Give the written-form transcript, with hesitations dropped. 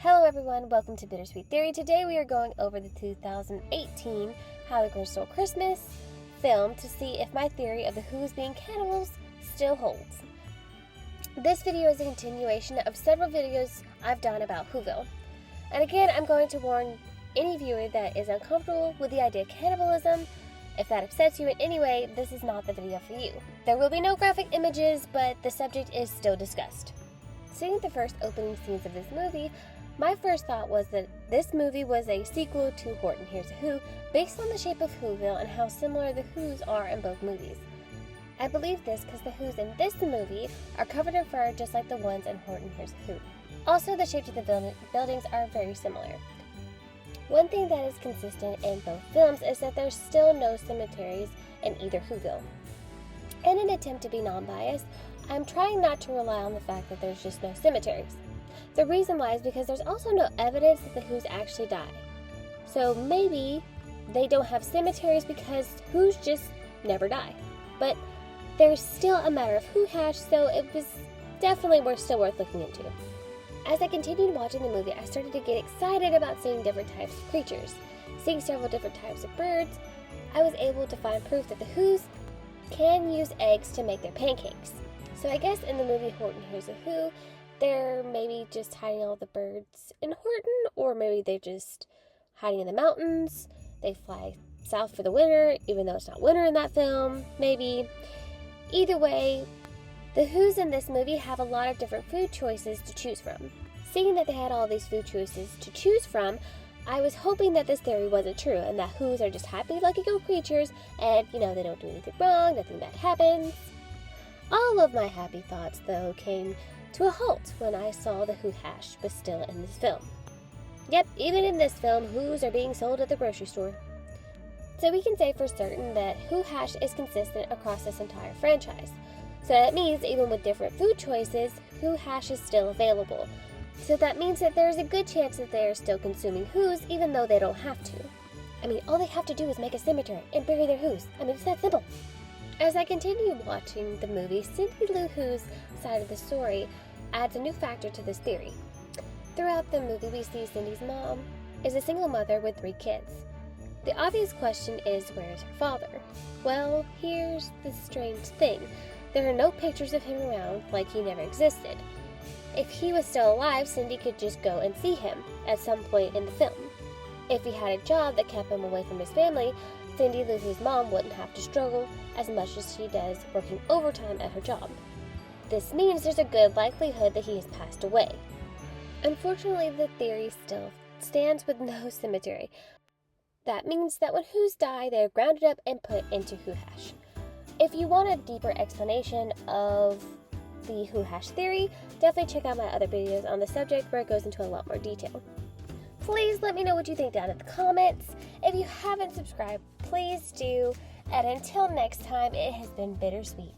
Hello everyone, welcome to Bittersweet Theory. Today we are going over the 2018 How the Grinch Stole Christmas film to see if my theory of the Who's being cannibals still holds. This video is a continuation of several videos I've done about Whoville. And again, I'm going to warn any viewer that is uncomfortable with the idea of cannibalism. If that upsets you in any way, this is not the video for you. There will be no graphic images, but the subject is still discussed. Seeing the first opening scenes of this movie, my first thought was that this movie was a sequel to Horton Hears a Who, based on the shape of Whoville and how similar the Who's are in both movies. I believe this because the Who's in this movie are covered in fur just like the ones in Horton Hears a Who. Also, the shapes of the buildings are very similar. One thing that is consistent in both films is that there's still no cemeteries in either Whoville. In an attempt to be non-biased, I'm trying not to rely on the fact that there's just no cemeteries. The reason why is because there's also no evidence that the Who's actually die. So maybe they don't have cemeteries because Who's just never die. But there's still a matter of who hash, so it was definitely still worth looking into. As I continued watching the movie, I started to get excited about seeing different types of creatures. Seeing several different types of birds, I was able to find proof that the Who's can use eggs to make their pancakes. So I guess in the movie Horton Hears a Who, they're maybe just hiding all the birds in Horton, or maybe they're just hiding in the mountains. They fly south for the winter, even though it's not winter in that film, maybe. Either way, the Who's in this movie have a lot of different food choices to choose from. Seeing that they had all these food choices to choose from, I was hoping that this theory wasn't true, and that Who's are just happy-lucky-go creatures, and, they don't do anything wrong, nothing bad happens. All of my happy thoughts, though, came to a halt when I saw the Who hash was still in this film. Yep, even in this film, Who's are being sold at the grocery store. So we can say for certain that Who hash is consistent across this entire franchise. So that means even with different food choices, Who hash is still available. So that means that there's a good chance that they are still consuming Who's even though they don't have to. All they have to do is make a cemetery and bury their Who's. It's that simple. As I continue watching the movie, Cindy Lou Who's side of the story adds a new factor to this theory. Throughout the movie, we see Cindy's mom is a single mother with 3 kids. The obvious question is, where's her father? Well, here's the strange thing. There are no pictures of him around, like he never existed. If he was still alive, Cindy could just go and see him at some point in the film. If he had a job that kept him away from his family, Cindy Lou Who's mom wouldn't have to struggle as much as she does working overtime at her job. This means there's a good likelihood that he has passed away. Unfortunately, the theory still stands with no cemetery. That means that when Who's die, they are grounded up and put into Who hash. If you want a deeper explanation of the Who hash theory, definitely check out my other videos on the subject where it goes into a lot more detail. Please let me know what you think down in the comments. If you haven't subscribed, please do. And until next time, it has been bittersweet.